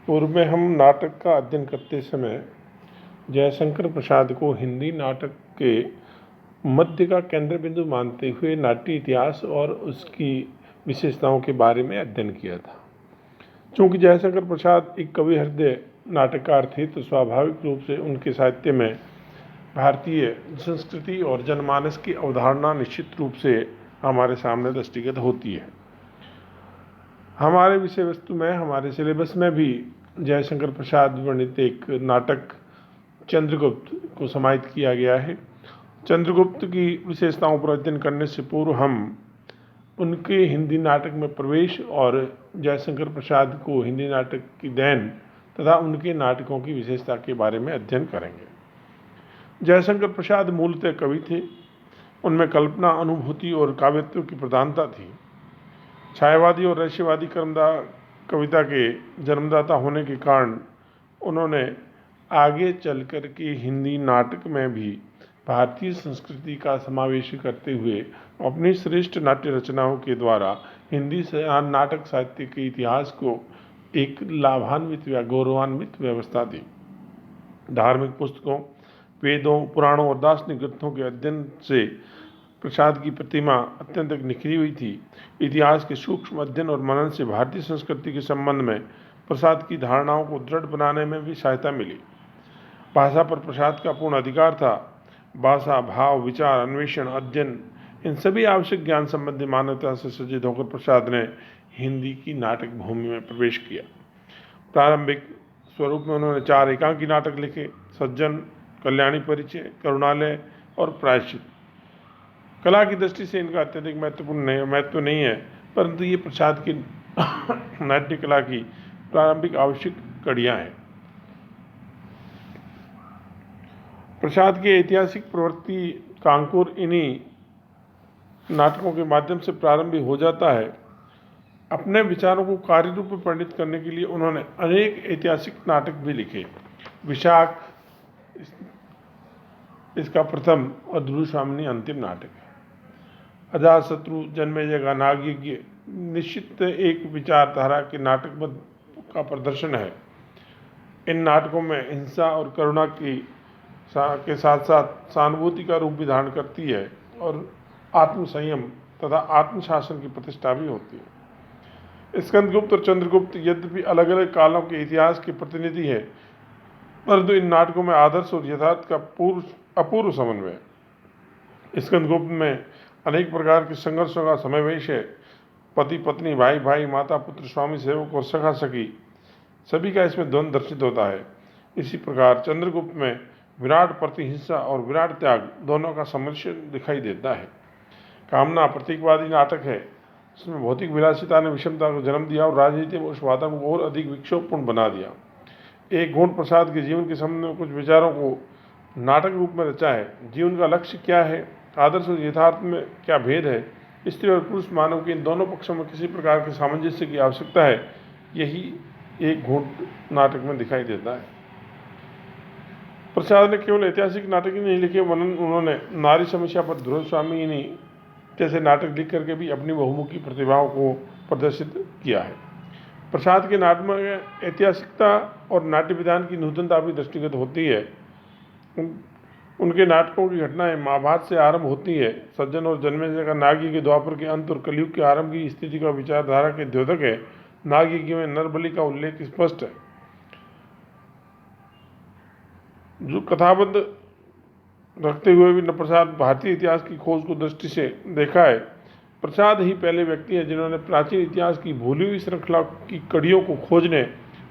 पूर्व में हम नाटक का अध्ययन करते समय जयशंकर प्रसाद को हिंदी नाटक के मध्य का केंद्र बिंदु मानते हुए नाट्य इतिहास और उसकी विशेषताओं के बारे में अध्ययन किया था। चूँकि जयशंकर प्रसाद एक कवि हृदय नाटककार थे, तो स्वाभाविक रूप से उनके साहित्य में भारतीय संस्कृति और जनमानस की अवधारणा निश्चित रूप से हमारे सामने दृष्टिगत होती है। हमारे विषय वस्तु में, हमारे सिलेबस में भी जयशंकर प्रसाद वर्णित एक नाटक चंद्रगुप्त को समाहित किया गया है। चंद्रगुप्त की विशेषताओं पर अध्ययन करने से पूर्व हम उनके हिंदी नाटक में प्रवेश और जयशंकर प्रसाद को हिंदी नाटक की देन तथा उनके नाटकों की विशेषता के बारे में अध्ययन करेंगे। जयशंकर प्रसाद मूलतः कवि थे। उनमें कल्पना, अनुभूति और काव्यत्व की प्रधानता थी। छायावादी और रहस्यवादी कविता के जन्मदाता होने के कारण उन्होंने आगे चलकर के हिंदी नाटक में भी भारतीय संस्कृति का समावेश करते हुए अपनी श्रेष्ठ नाट्य रचनाओं के द्वारा हिंदी नाटक साहित्य के इतिहास को एक लाभान्वित या गौरवान्वित व्यवस्था दी। धार्मिक पुस्तकों, वेदों, पुराणों और दार्शनिक ग्रंथों के अध्ययन से प्रसाद की प्रतिमा अत्यंत निखरी हुई थी। इतिहास के सूक्ष्म अध्ययन और मनन से भारतीय संस्कृति के संबंध में प्रसाद की धारणाओं को दृढ़ बनाने में भी सहायता मिली। भाषा पर प्रसाद का पूर्ण अधिकार था। भाषा, भाव, विचार, अन्वेषण, अध्ययन, इन सभी आवश्यक ज्ञान संबंधी मान्यता से सज्जित होकर प्रसाद ने हिंदी की नाटक भूमि में प्रवेश किया। प्रारंभिक स्वरूप में उन्होंने 4 एकांकी नाटक लिखे: सज्जन, कल्याणी परिचय, करुणालय और प्रायश्चित। कला की दृष्टि से इनका अत्यधिक महत्व नहीं है, परंतु ये प्रसाद की नाट्य कला की प्रारंभिक आवश्यक कड़ियाँ हैं। प्रसाद के ऐतिहासिक प्रवृत्ति का अंकुर इन्हीं नाटकों के माध्यम से प्रारंभ हो जाता है। अपने विचारों को कार्य रूप में परिणत करने के लिए उन्होंने अनेक ऐतिहासिक नाटक भी लिखे। विशाख इसका प्रथम और दुर्शामनी अंतिम नाटक है। अजातशत्रु, जन्मेजय का नागयज्ञ निश्चित एक विचारधारा के नाटक का प्रदर्शन है। इन नाटकों में हिंसा और करुणा के साथ साथ सहानुभूति का रूप भी धारण करती है और आत्मसंयम तथा आत्मशासन की प्रतिष्ठा भी होती है। स्कंदगुप्त और चंद्रगुप्त यद्यपि अलग अलग कालों के इतिहास के प्रतिनिधि हैं, परंतु इन नाटकों में आदर्श और यथार्थ का अपूर्व समन्वय है। स्कंदगुप्त में अनेक प्रकार के संघर्षों का समावेश है। पति पत्नी, भाई भाई, माता पुत्र, स्वामी सेवक और सखा सखी, सभी का इसमें द्वंद्व दर्शित होता है। इसी प्रकार चंद्रगुप्त में विराट प्रतिहिंसा और विराट त्याग दोनों का सम्मिश्रण दिखाई देता है। कामना प्रतीकवादी नाटक है। इसमें भौतिक विलासिता ने विषमता को जन्म दिया और राजनीति में उस वातावरण को और अधिक विक्षोभपूर्ण बना दिया। एक गुण प्रसाद के जीवन के संबंध में कुछ विचारों को नाटक रूप में रचा है। जीवन का लक्ष्य क्या है, आदर्श और यथार्थ में क्या भेद है, स्त्री और पुरुष मानव के इन दोनों पक्षों में किसी प्रकार के सामंजस्य की आवश्यकता है, यही एक गुण नाटक में दिखाई देता है। प्रसाद ने केवल ऐतिहासिक नाटक ही नहीं लिखे, वरन उन्होंने नारी समस्या पर दुर्स्वामिनी जैसे नाटक लिख करके भी अपनी बहुमुखी प्रतिभाओं को प्रदर्शित किया है। प्रसाद के नाटक में ऐतिहासिकता और नाट्य विधान की नूतनता भी दृष्टिगत होती है। उनके नाटकों की घटनाएं महाभारत से आरंभ होती है। सज्जन और जन्मेजय का नागयज्ञ के द्वापर के अंत और कलयुग के आरंभ की स्थिति का विचारधारा के द्योतक है। नागयज्ञ में नरबलि का उल्लेख स्पष्ट है। जो कथाबद्ध रखते हुए भी प्रसाद भारतीय इतिहास की खोज को दृष्टि से देखा है। प्रसाद ही पहले व्यक्ति हैं जिन्होंने प्राचीन इतिहास की भूली हुई श्रृंखला की कड़ियों को खोजने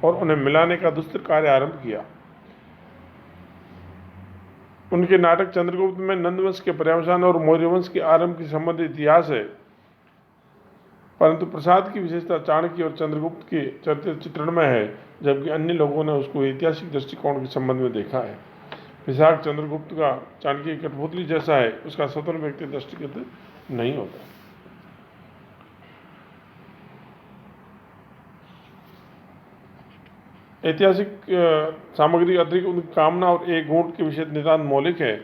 और उन्हें मिलाने का दुस्तर कार्य आरंभ किया। उनके नाटक चंद्रगुप्त में नंदवंश के पर्यवसान और मौर्यवंश के आरंभ के संबंधित इतिहास है, परंतु प्रसाद की विशेषता चाणक्य और चंद्रगुप्त के चरित्र चित्रण में है, जबकि अन्य लोगों ने उसको ऐतिहासिक दृष्टिकोण के संबंध में देखा है। विशाख चंद्रगुप्त का चाणक्य की कठपुतली जैसा है, उसका स्वतंत्र व्यक्ति दृष्टिगत नहीं होता। ऐतिहासिक सामग्री अतिरिक्त उनकी कामना और एक गुण के विषय नितांत मौलिक है।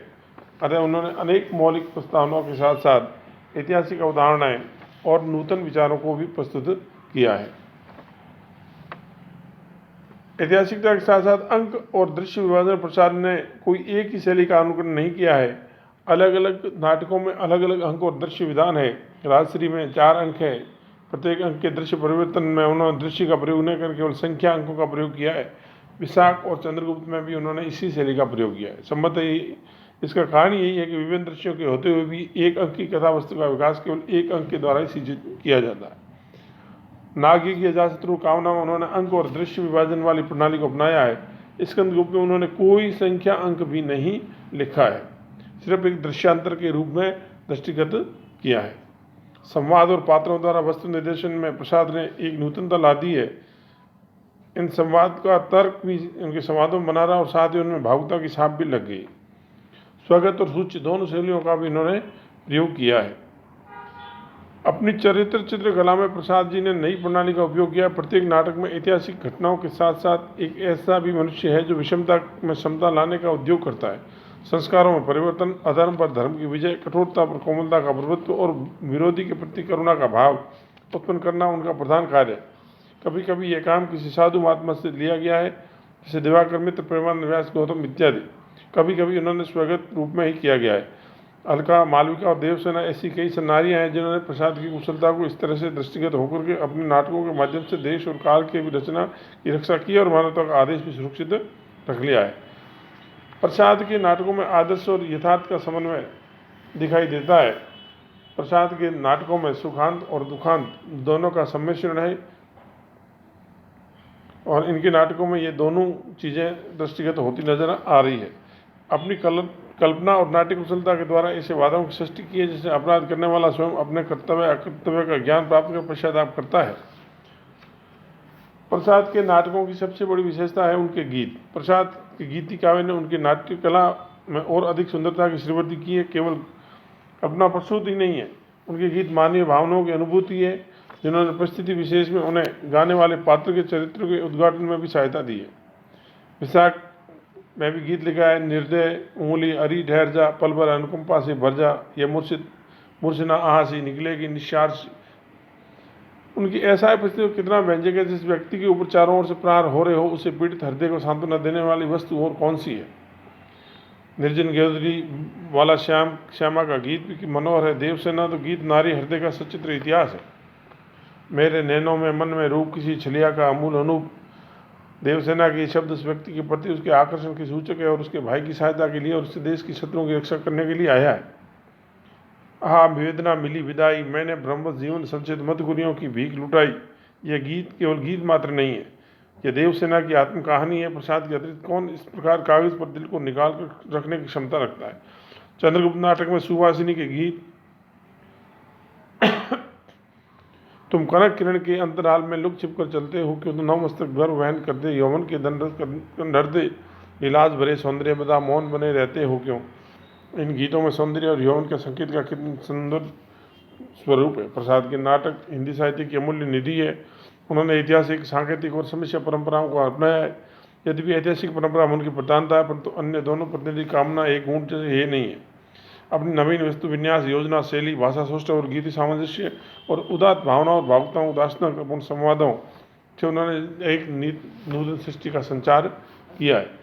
अतः उन्होंने अनेक मौलिक प्रस्तावनाओं के साथ साथ ऐतिहासिक अवधारणाएं और नूतन विचारों को भी प्रस्तुत किया है। ऐतिहासिकता के साथ साथ अंक और दृश्य विभाजन प्रसाद ने कोई एक ही शैली का अनुकरण नहीं किया है। अलग अलग नाटकों में अलग अलग अंक और दृश्य विधान है। राजश्री में 4 अंक है। प्रत्येक अंक के दृश्य परिवर्तन में उन्होंने दृश्य का प्रयोग नहीं कर केवल संख्या अंकों का प्रयोग किया है। विशाख और चंद्रगुप्त में भी उन्होंने इसी शैली का प्रयोग किया है। संभवतः इसका कारण यही है कि विभिन्न दृश्यों के होते हुए भी एक अंक की कथा वस्तु का विकास केवल एक अंक के द्वारा ही सिर्जित किया जाता है। नागी की अजातशत्रु कामना में उन्होंने अंक और दृश्य विभाजन वाली प्रणाली को अपनाया है। स्कंदगुप्त में उन्होंने कोई संख्या अंक भी नहीं लिखा है, सिर्फ एक दृश्यांतर के रूप में दृष्टिगत किया है। संवाद और पात्रों द्वारा वस्तु निर्देशन में प्रसाद ने एक नूतनता ला दी है। इन संवाद का तर्क भी उनके संवादों में बना रहा और साथ ही उनमें भावुकता की छाप भी लग गई। स्वगत और सूच्य दोनों शैलियों का भी इन्होंने प्रयोग किया है। अपनी चरित्र चित्रकला में प्रसाद जी ने नई प्रणाली का उपयोग किया। प्रत्येक नाटक में ऐतिहासिक घटनाओं के साथ साथ एक ऐसा भी मनुष्य है जो विषमता में समता लाने का उद्योग करता है। संस्कारों में परिवर्तन, अधर्म पर धर्म की विजय, कठोरता पर कोमलता का प्रभुत्व और विरोधी के प्रति करुणा का भाव उत्पन्न करना उनका प्रधान कार्य है। कभी कभी यह काम किसी साधु महात्मा से लिया गया है, जैसे दिवाकर मित्र, प्रेमानंद व्यास, गौतम इत्यादि। कभी कभी उन्होंने स्वगत रूप में ही किया गया है। अलका, मालविका और देवसेना ऐसी कई नारियां हैं जिन्होंने प्रसाद की कुशलता को इस तरह से दृष्टिगत होकर के अपने नाटकों के माध्यम से देश और काल के भी रचना की रक्षा की और मानवता का आदेश भी सुरक्षित रख लिया है। प्रसाद के नाटकों में आदर्श और यथार्थ का समन्वय दिखाई देता है। प्रसाद के नाटकों में सुखांत और दुखांत दोनों का सम्मिश्रण है और इनके नाटकों में ये दोनों चीज़ें दृष्टिगत होती नजर आ रही है। अपनी कल्पना और नाट्य कुशलता के द्वारा ऐसे वादों की सृष्टि की है जिससे अपराध करने वाला स्वयं अपने कर्तव्य अकर्तव्य का ज्ञान प्राप्त कर पश्चाताप करता है। प्रसाद के नाटकों की सबसे बड़ी विशेषता है उनके गीत। प्रसाद के गीति काव्य ने उनकी नाट्य कला में और अधिक सुंदरता की श्रीवृद्धि की है। केवल अपना प्रस्तुत ही नहीं है, उनके गीत मानवीय भावनाओं की अनुभूति है जिन्होंने परिस्थिति विशेष में उन्हें गाने वाले पात्र के चरित्र के उद्घाटन में भी सहायता दी है। विशाख में भी गीत लिखा है, निर्दय उंगली अरी ठहर जा, पल भर अनुकंपा से भर जा, ये मुर्शिना आह से निकलेगी निशार से। उनकी ऐसा परिस्थिति कितना व्यंजक है, जिस व्यक्ति के ऊपर चारों ओर से प्रहार हो रहे हो उसे पीड़ित हृदय को सांत्वना देने वाली वस्तु और कौन सी है। निर्जन गेदरी वाला श्यामा का गीत भी मनोहर है। देवसेना तो गीत नारी हृदय का सचित्र इतिहास है। मेरे नैनों में मन में रूप किसी छलिया का अमूल अनूप। देवसेना के शब्द उस व्यक्ति के प्रति उसके आकर्षण के सूचक है और उसके भाई की सहायता के लिए और उससे देश की शत्रुओं की रक्षा करने के लिए आया है। आहा वेदना मिली विदाई, मैंने ब्रह्म जीवन संचित मधुकुरियों की भीख लुटाई। यह गीत केवल गीत मात्र नहीं है, यह देवसेना की आत्म कहानी है। प्रसाद के अतिरिक्त कौन इस प्रकार कागज पर दिल को निकाल कर रखने की क्षमता रखता है। चंद्रगुप्त नाटक में सुवासिनी के गीत, तुम कनक किरण के अंतराल में लुक छिप कर चलते हो, क्यों तो नौ मस्तक गर्व वहन कर दे, यौवन के दंड डर दे, इलाज भरे सौंदर्य बता मौन बने रहते हो क्यों। इन गीतों में सौंदर्य और यौवन के संकेत का कितना सुंदर स्वरूप है। प्रसाद के नाटक हिंदी साहित्य की अमूल्य निधि है। उन्होंने ऐतिहासिक, सांकेतिक और समस्या परंपराओं को अपनाया है। यद्यपि ऐतिहासिक परंपरा उनकी प्रधानता है, परंतु अन्य दोनों प्रतिनिधि कामना एक ऊँट जैसे ये नहीं है। अपनी नवीन वस्तु विन्यास, योजना, शैली, भाषा सौष्ठव और गीति सामंजस्य और उदात्त भावना और भावुकताओं, उदासनापूर्ण संवादों से उन्होंने एक नूतन सृष्टि का संचार किया है।